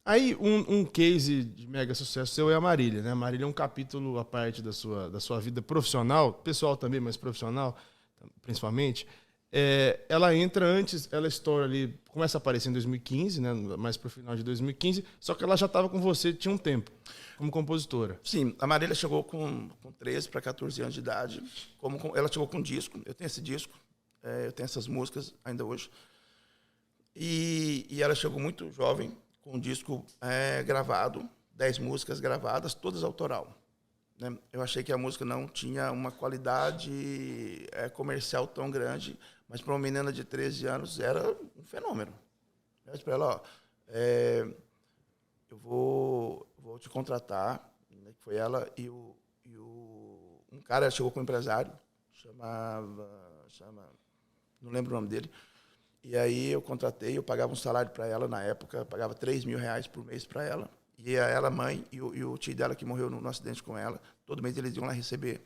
Aí, um case de mega sucesso seu é a Marília, né? A Marília é um capítulo à parte da sua vida profissional, pessoal também, mas profissional, principalmente. Ela entra antes, ela estoura ali, começa a aparecer em 2015, né? Mais pro final de 2015, só que ela já estava com você, tinha um tempo, como compositora. Sim, a Marília chegou com 13 para 14 anos de idade. Ela chegou com um disco, eu tenho esse disco, eu tenho essas músicas ainda hoje. E ela chegou muito jovem, com um disco gravado, 10 músicas gravadas, todas autoral. Né? Eu achei que a música não tinha uma qualidade comercial tão grande, mas para uma menina de 13 anos era um fenômeno. Eu disse para ela, ó, eu vou te contratar, né? Foi ela e um cara chegou com um empresário, não lembro o nome dele. E aí eu contratei, eu pagava um salário para ela na época, pagava R$3.000 por mês para ela. E ela, mãe, e o tio dela que morreu no acidente com ela, todo mês eles iam lá receber.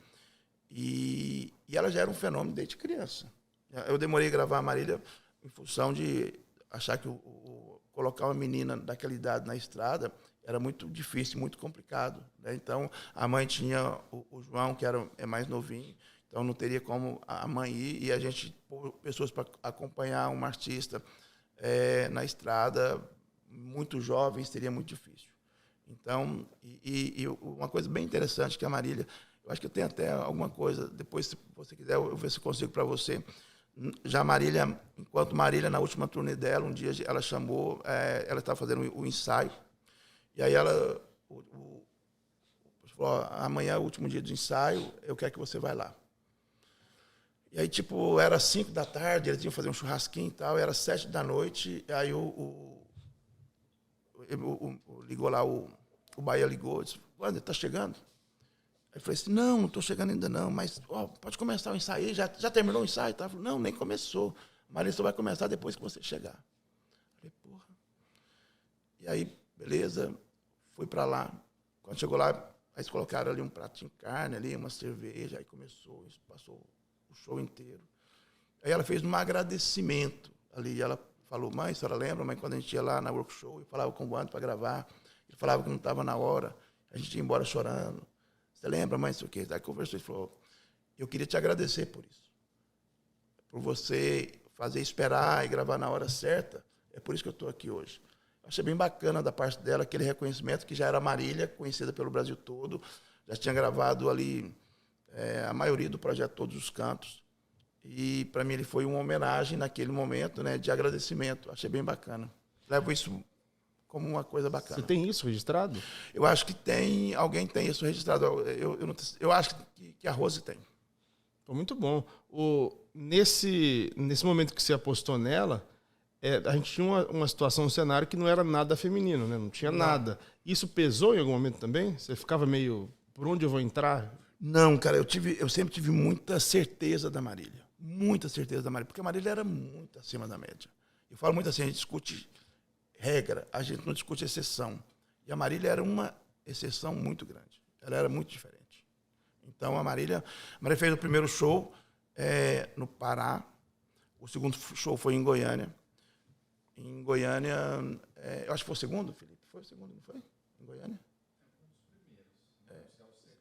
E ela já era um fenômeno desde criança. Eu demorei a gravar a Marília em função de achar que colocar uma menina daquela idade na estrada era muito difícil, muito complicado. Né? Então, a mãe tinha o João, que é mais novinho, então não teria como a mãe ir e a gente pôr pessoas para acompanhar um artista na estrada, muito jovem, seria muito difícil. Então, e uma coisa bem interessante que a Marília, eu acho que eu tenho até alguma coisa, depois se você quiser eu ver se consigo para você. Já a Marília, enquanto Marília, na última turnê dela, um dia ela chamou, ela estava fazendo o ensaio, e aí ela falou, amanhã é o último dia do ensaio, eu quero que você vá lá. E aí, tipo, era 5 da tarde, eles iam fazer um churrasquinho e tal, era 7 da noite, aí ligou lá, o Bahia ligou, disse, Wander, tá chegando? Aí eu falei assim, não estou chegando ainda não, mas pode começar o ensaio aí, já terminou o ensaio? Tá? Falei, não, nem começou, mas só vai começar depois que você chegar. Eu falei, porra. E aí, beleza, fui para lá. Quando chegou lá, aí eles colocaram ali um pratinho de carne, ali, uma cerveja, aí começou, passou o show inteiro. Aí ela fez um agradecimento ali, ela falou, mãe, a senhora lembra, mãe, quando a gente ia lá na workshop, eu falava com o Wander para gravar, ele falava que não estava na hora, a gente ia embora chorando. Você lembra, mãe, isso aqui? Aí conversou e falou, eu queria te agradecer por isso. Por você fazer esperar e gravar na hora certa, é por isso que eu estou aqui hoje. Achei bem bacana da parte dela aquele reconhecimento que já era Marília, conhecida pelo Brasil todo, já tinha gravado ali a maioria do projeto Todos os Cantos. E, para mim, ele foi uma homenagem naquele momento, né, de agradecimento. Achei bem bacana. Levo isso como uma coisa bacana. Você tem isso registrado? Eu acho que tem, alguém tem isso registrado. Eu acho que a Rose tem. Foi muito bom. Nesse momento que você apostou nela, a gente tinha uma situação, um cenário que não era nada feminino, né? Não tinha nada. Isso pesou em algum momento também? Você ficava meio, por onde eu vou entrar? Não, cara, eu sempre tive muita certeza da Marília. Muita certeza da Marília, porque a Marília era muito acima da média. Eu falo muito assim, a gente discute regra, a gente não discute exceção. E a Marília era uma exceção muito grande. Ela era muito diferente. Então, a Marília fez o primeiro show no Pará. O segundo show foi em Goiânia. Em Goiânia, eu acho que foi o segundo, Felipe? Foi o segundo, não foi? Em Goiânia?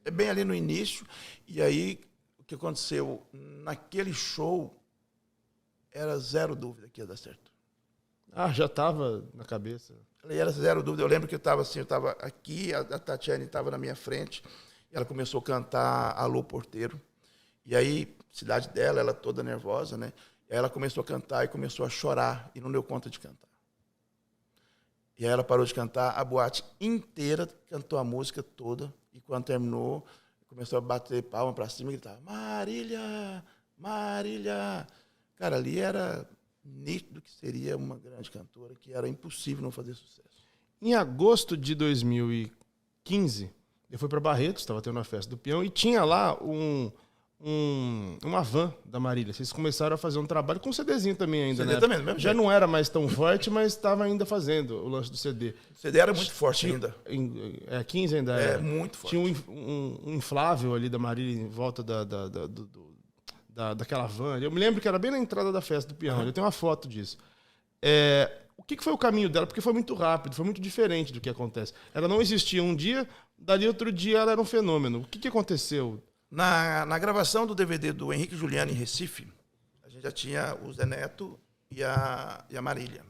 É bem ali no início. E aí, o que aconteceu? Naquele show, era zero dúvida que ia dar certo. Já estava na cabeça. Era zero dúvida. Eu lembro que eu estava aqui, a Tatiane estava na minha frente, e ela começou a cantar Alô Porteiro. E aí, cidade dela, ela toda nervosa, né? E aí ela começou a cantar e começou a chorar, e não deu conta de cantar. E aí ela parou de cantar, a boate inteira cantou a música toda, e quando terminou, começou a bater palma para cima e gritar, Marília, Marília. Cara, ali era nítido que seria uma grande cantora, que era impossível não fazer sucesso. Em agosto de 2015, eu fui para Barretos, estava tendo uma festa do peão, e tinha lá uma van da Marília. Vocês começaram a fazer um trabalho com CDzinho também ainda, CD né? também, do mesmo Já jeito. não era mais tão forte, mas estava ainda fazendo o lance do CD. O CD era muito forte ainda. 15 ainda era. Muito forte. Tinha um inflável ali da Marília em volta daquela van. Eu me lembro que era bem na entrada da festa do peão. Eu tenho uma foto disso. O que foi o caminho dela? Porque foi muito rápido, foi muito diferente do que acontece. Ela não existia um dia, dali outro dia ela era um fenômeno. O que aconteceu? Na gravação do DVD do Henrique Juliano em Recife, a gente já tinha o Zé Neto e a Marília.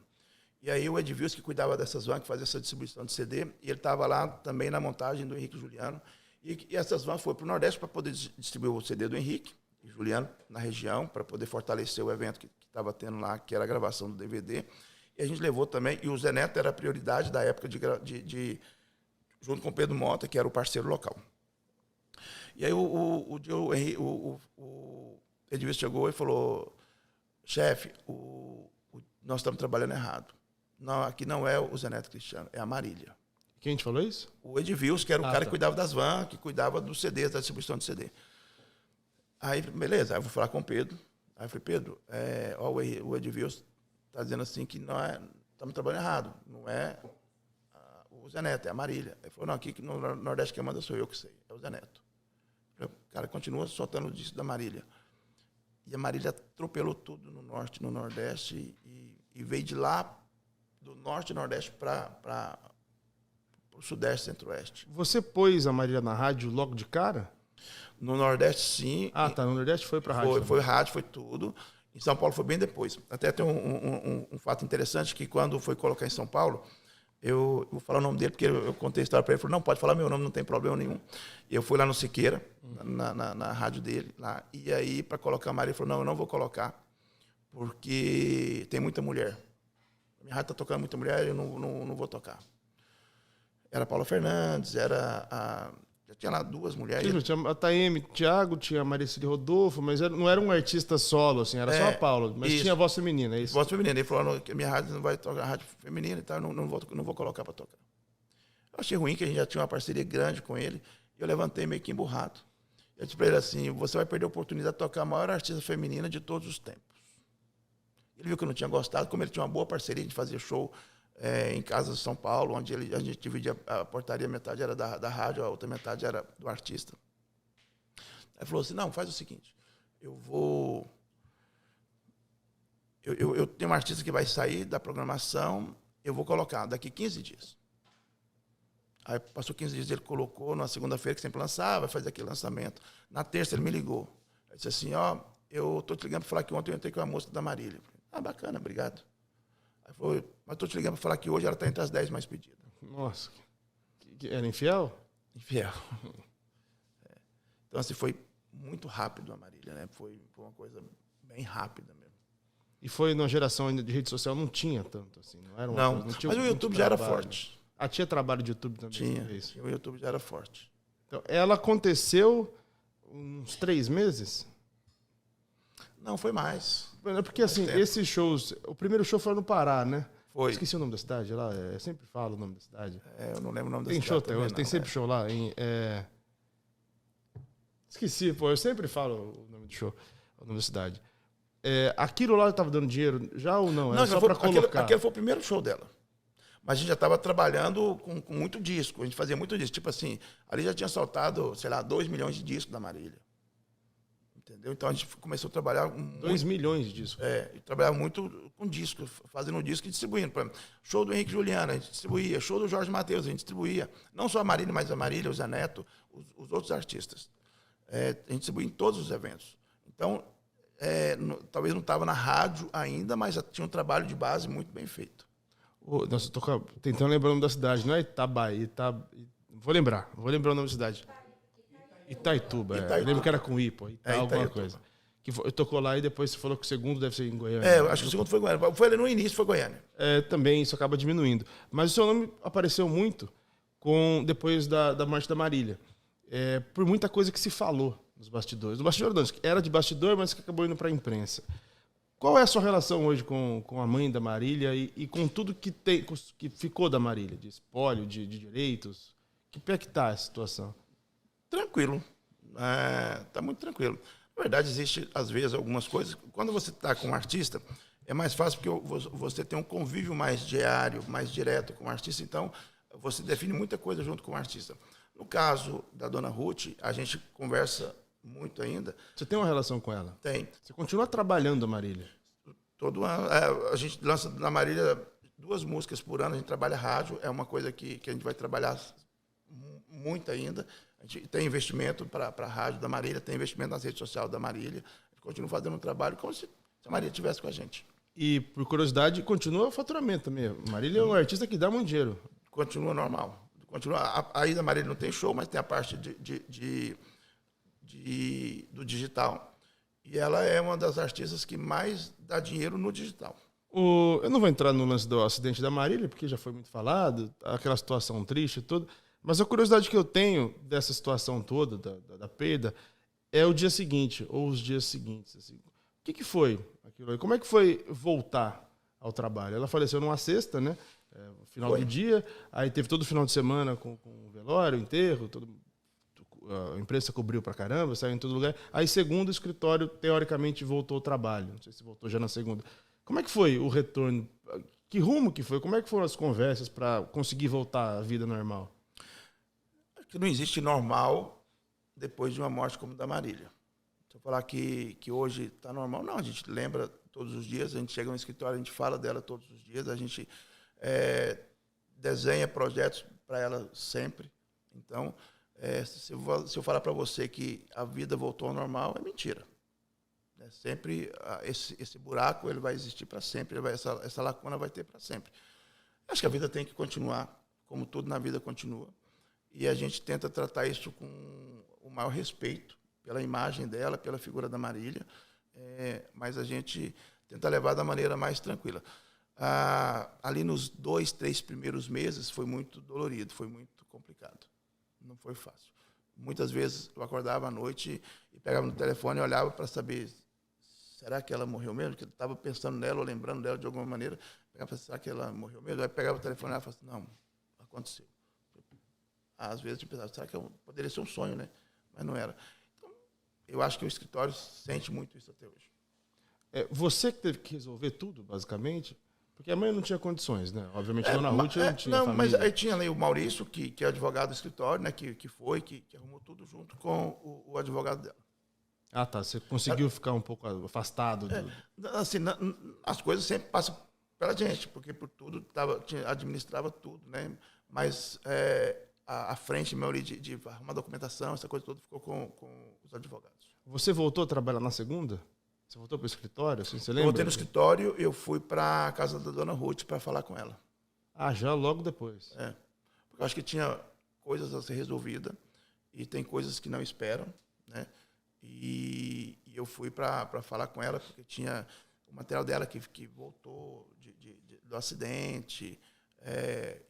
E aí o Edvilson, que cuidava dessas vans, que fazia essa distribuição de CD, e ele estava lá também na montagem do Henrique Juliano. E essas vans foram para o Nordeste para poder distribuir o CD do Henrique e Juliano na região, para poder fortalecer o evento que estava tendo lá, que era a gravação do DVD. E a gente levou também, e o Zé Neto era a prioridade da época, junto com o Pedro Mota, que era o parceiro local. E aí o Edvilson chegou e falou, chefe, nós estamos trabalhando errado. Não, aqui não é o Zé Neto Cristiano, é a Marília. Quem te falou isso? O Edvilson, que era o cara que cuidava das vans, que cuidava dos CDs, da distribuição de CD. Aí, beleza, aí eu vou falar com o Pedro. Aí eu falei, Pedro, o Edvilson está dizendo assim que não é, estamos trabalhando errado, não é o Zé Neto, é a Marília. Ele falou, não, aqui no Nordeste quem manda sou eu que sei, é o Zé Neto. O cara continua soltando o disco da Marília. E a Marília atropelou tudo no Norte, no Nordeste, e veio de lá, do Norte e Nordeste, para o Sudeste, Centro-Oeste. Você pôs a Marília na rádio logo de cara? No Nordeste, sim. Ah, tá. No Nordeste foi para a rádio. Foi rádio, foi tudo. Em São Paulo foi bem depois. Até tem um fato interessante, que quando foi colocar em São Paulo, eu vou falar o nome dele, porque eu contei a história para ele. Ele falou, não, pode falar meu nome, não tem problema nenhum. E eu fui lá no Siqueira, na rádio dele, lá. E aí, para colocar a Marília, ele falou, não, eu não vou colocar, porque tem muita mulher. A minha rádio está tocando muita mulher, eu não vou tocar. Era a Paula Fernandes, já tinha lá duas mulheres. Sim, tinha a Taeme, Thiago, tinha a Maricele Rodolfo, mas não era um artista solo, assim, era só a Paula, mas isso. Tinha voz feminina, é isso? Voz feminina. Ele falou que a minha rádio não vai tocar, a rádio feminina e tal, não vou colocar para tocar. Eu achei ruim, que a gente já tinha uma parceria grande com ele, e eu levantei meio que emburrado. Eu disse para ele assim, você vai perder a oportunidade de tocar a maior artista feminina de todos os tempos. Ele viu que eu não tinha gostado, como ele tinha uma boa parceria, a gente fazia show em casa de São Paulo, onde a gente dividia a portaria, metade era da rádio, a outra metade era do artista. Aí falou assim, não, faz o seguinte, eu tenho um artista que vai sair da programação, eu vou colocar daqui 15 dias. Aí passou 15 dias, ele colocou na segunda-feira, que sempre lançava, vai fazer aquele lançamento. Na terça ele me ligou. Ele disse assim, eu estou te ligando para falar que ontem eu entrei com a música da Marília. Bacana, obrigado. Aí falou, mas estou te ligando para falar que hoje ela está entre as 10 mais pedidas. Nossa, era infiel? Infiel. Então, assim, foi muito rápido a Marília, né? Foi uma coisa bem rápida mesmo. E foi numa geração ainda de rede social, não tinha tanto, assim, não era uma coisa, não tinha, mas o YouTube já era forte. Tinha trabalho de YouTube também? Tinha, o YouTube já era forte. Então, ela aconteceu uns 3 meses? Não, foi mais. Porque, assim, esses shows... O primeiro show foi no Pará, né? Foi. Esqueci o nome da cidade lá. Eu sempre falo o nome da cidade. Eu não lembro o nome da cidade. Tem show até hoje, tem sempre show lá. Esqueci, eu sempre falo o nome do show, o nome da cidade. Aquilo lá estava dando dinheiro já ou não? Era só para colocar? Aquele foi o primeiro show dela. Mas a gente já estava trabalhando com muito disco. A gente fazia muito disco. Tipo assim, ali já tinha soltado, sei lá, 2 milhões de discos da Marília. Entendeu? Então a gente começou a trabalhar... 2 milhões de discos? E trabalhava muito com disco, fazendo disco e distribuindo. Por exemplo, show do Henrique Juliano, a gente distribuía. Show do Jorge Mateus, a gente distribuía. Não só a Marília, mas a Marília, o Zé Neto, os outros artistas. A gente distribuía em todos os eventos. Então, talvez não estava na rádio ainda, mas já tinha um trabalho de base muito bem feito. Nossa, eu tô tentando lembrar o nome da cidade. Não é Itabai, Vou lembrar o nome da cidade. Itaituba. Eu lembro que era com I, alguma coisa. Que tocou lá e depois você falou que o segundo deve ser em Goiânia. Eu acho que o segundo foi Goiânia. Foi ali no início, foi Goiânia. Também isso acaba diminuindo. Mas o seu nome apareceu muito depois da morte da Marília. Por muita coisa que se falou nos bastidores. No bastidor não, que era de bastidor, mas que acabou indo para a imprensa. Qual é a sua relação hoje com a mãe da Marília e com tudo que ficou da Marília? De espólio, de direitos? Que pé que está a situação? Tranquilo. Está muito tranquilo. Na verdade, existe, às vezes, algumas coisas. Quando você está com um artista, é mais fácil porque você tem um convívio mais diário, mais direto com o artista. Então, você define muita coisa junto com o artista. No caso da dona Ruth, a gente conversa muito ainda. Você tem uma relação com ela? Tem. Você continua trabalhando a Marília? Todo ano. A gente lança na Marília 2 músicas por ano, a gente trabalha rádio, é uma coisa que a gente vai trabalhar muito ainda. A gente tem investimento para a rádio da Marília, tem investimento nas redes sociais da Marília. A gente continua fazendo um trabalho como se a Marília estivesse com a gente. E, por curiosidade, continua o faturamento também. A Marília é um artista que dá muito dinheiro. Continua normal. Aí da Marília não tem show, mas tem a parte do digital. E ela é uma das artistas que mais dá dinheiro no digital. Eu não vou entrar no lance do acidente da Marília, porque já foi muito falado, aquela situação triste e tudo. Mas a curiosidade que eu tenho dessa situação toda, da perda, é o dia seguinte, ou os dias seguintes. Assim. O que foi aquilo aí? Como é que foi voltar ao trabalho? Ela faleceu numa sexta, né? No final do dia, aí teve todo o final de semana com o velório, o enterro, a imprensa cobriu pra caramba, saiu em todo lugar. Aí segunda, o escritório, teoricamente, voltou ao trabalho. Não sei se voltou já na segunda. Como é que foi o retorno? Que rumo que foi? Como é que foram as conversas para conseguir voltar à vida normal? Que não existe normal depois de uma morte como a da Marília. Se eu falar que hoje está normal, não, a gente lembra todos os dias, a gente chega no escritório, a gente fala dela todos os dias, a gente desenha projetos para ela sempre. Então, se eu falar para você que a vida voltou ao normal, é mentira. Sempre esse buraco ele vai existir para sempre, essa lacuna vai ter para sempre. Acho que a vida tem que continuar, como tudo na vida continua. E a gente tenta tratar isso com o maior respeito pela imagem dela, pela figura da Marília, mas a gente tenta levar da maneira mais tranquila. Ali nos 2, 3 primeiros meses foi muito dolorido, foi muito complicado. Não foi fácil. Muitas vezes eu acordava à noite e pegava no telefone e olhava para saber, será que ela morreu mesmo? Porque eu estava pensando nela ou lembrando dela de alguma maneira. Pegava, será que ela morreu mesmo? Aí pegava o telefone e falava assim, não, aconteceu. Às vezes eu pensava, será que poderia ser um sonho, né? Mas não era. Então, eu acho que o escritório sente muito isso até hoje. Você que teve que resolver tudo, basicamente? Porque a mãe não tinha condições, né? Obviamente, a dona Ruth não tinha família. Mas aí tinha ali o Maurício, que é advogado do escritório, né? Que arrumou tudo junto com o advogado dela. Ah, tá. Você conseguiu ficar um pouco afastado? Assim, as coisas sempre passam pela gente, porque por tudo administrava tudo, né? Mas a frente meu ali de arrumar documentação, essa coisa toda ficou com os advogados. Você voltou a trabalhar na segunda? Você voltou para o escritório? Assim, você lembra? Eu voltei no escritório, eu fui para a casa da dona Ruth para falar com ela. Ah, já logo depois? Porque eu acho que tinha coisas a ser resolvidas e tem coisas que não esperam, né? E eu fui para falar com ela, porque tinha o material dela que voltou do acidente,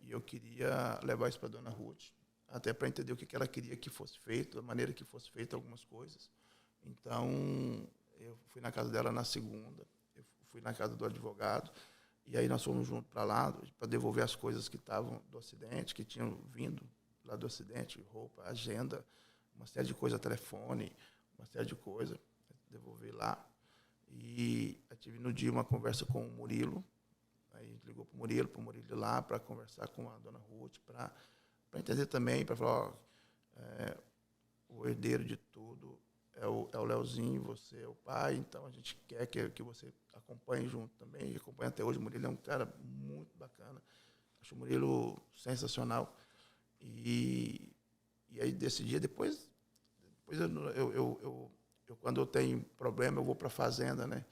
e eu queria levar isso para a dona Ruth, até para entender o que ela queria que fosse feito, a maneira que fosse feito algumas coisas. Então, eu fui na casa dela na segunda, eu fui na casa do advogado, e aí nós fomos juntos para lá, para devolver as coisas que estavam do acidente, que tinham vindo lá do acidente, roupa, agenda, uma série de coisas, telefone, uma série de coisas, devolver lá. E eu tive no dia uma conversa com o Murilo, aí a gente ligou para o Murilo ir lá para conversar com a dona Ruth, para entender também, para falar, o herdeiro de tudo é o Leozinho, você é o pai, então a gente quer que você acompanhe junto também, e acompanha até hoje. O Murilo é um cara muito bacana, acho o Murilo sensacional. E aí, desse dia, depois eu quando eu tenho problema, eu vou para a fazenda, né?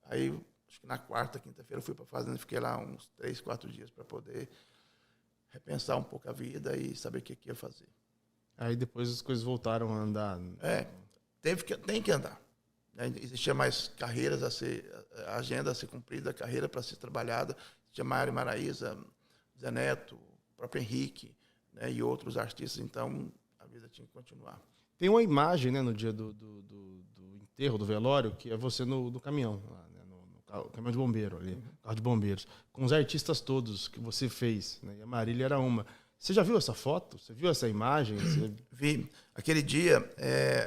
Aí, acho que na quarta, quinta-feira, eu fui para a fazenda, fiquei lá uns 3, 4 dias para poder repensar um pouco a vida e saber o que ia fazer. Aí depois as coisas voltaram a andar. Tem que andar. Existia mais carreiras a agenda a ser cumprida, a carreira para ser trabalhada. Tinha Mário Maraíza, Zé Neto, o próprio Henrique, né, e outros artistas, então a vida tinha que continuar. Tem uma imagem, né, no dia do enterro, do velório, que é você no caminhão, lá, né, no caminhão de bombeiro, ali, carro de bombeiros, com os artistas todos que você fez, né, e a Marília era uma. Você já viu essa foto? Você viu essa imagem? Vi. Aquele dia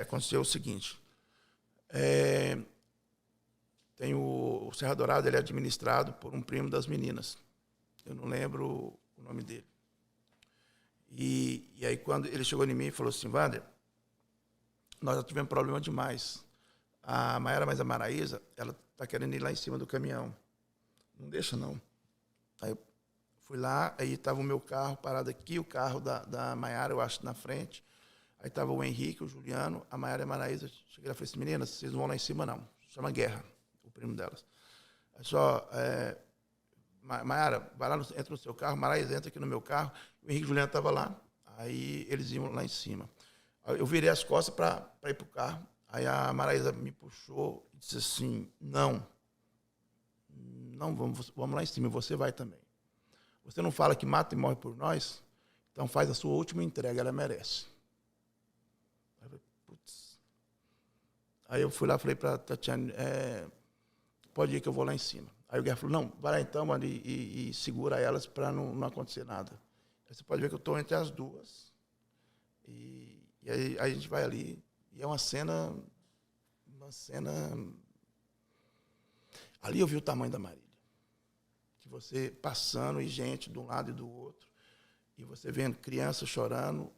aconteceu o seguinte. Tem o Serra Dourada, ele é administrado por um primo das meninas. Eu não lembro o nome dele. E aí, quando ele chegou em mim e falou assim, Wander, nós já tivemos problema demais. A Mayara, mas a Maraísa, ela está querendo ir lá em cima do caminhão. Não deixa, não. Aí eu Fui lá, aí estava o meu carro parado aqui, o carro da Maiara, eu acho, na frente. Aí estava o Henrique, o Juliano, a Maiara e a Maraísa. Cheguei lá e falei assim, meninas, vocês não vão lá em cima, não. Chama Guerra, o primo delas. É só, Maiara, vai lá, entra no seu carro, Maraísa entra aqui no meu carro. O Henrique e o Juliano estavam lá, aí eles iam lá em cima. Aí eu virei as costas para ir para o carro. Aí a Maraísa me puxou e disse assim, não, vamos lá em cima, você vai também. Você não fala que mata e morre por nós? Então faz a sua última entrega, ela merece. Aí eu falei, putz. Aí eu fui lá e falei para a Tatiane, pode ir que eu vou lá em cima. Aí o Guerra falou, não, vai lá então, mano, e segura elas para não acontecer nada. Aí você pode ver que eu estou entre as duas. E aí a gente vai ali, e é uma cena... Ali eu vi o tamanho da Marília. Que você passando e gente de um lado e do outro, e você vendo crianças chorando,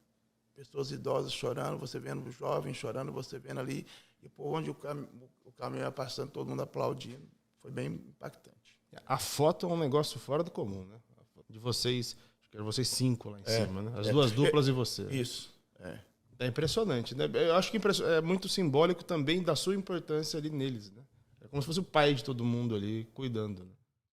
pessoas idosas chorando, você vendo jovens chorando, você vendo ali, e por onde o caminhão ia passando, todo mundo aplaudindo. Foi bem impactante. A foto é um negócio fora do comum, né? De vocês, acho que eram vocês 5 lá em cima, né? As duas duplas e você. Isso, É impressionante, né? Eu acho que é muito simbólico também da sua importância ali neles, né? É como se fosse o pai de todo mundo ali, cuidando, né?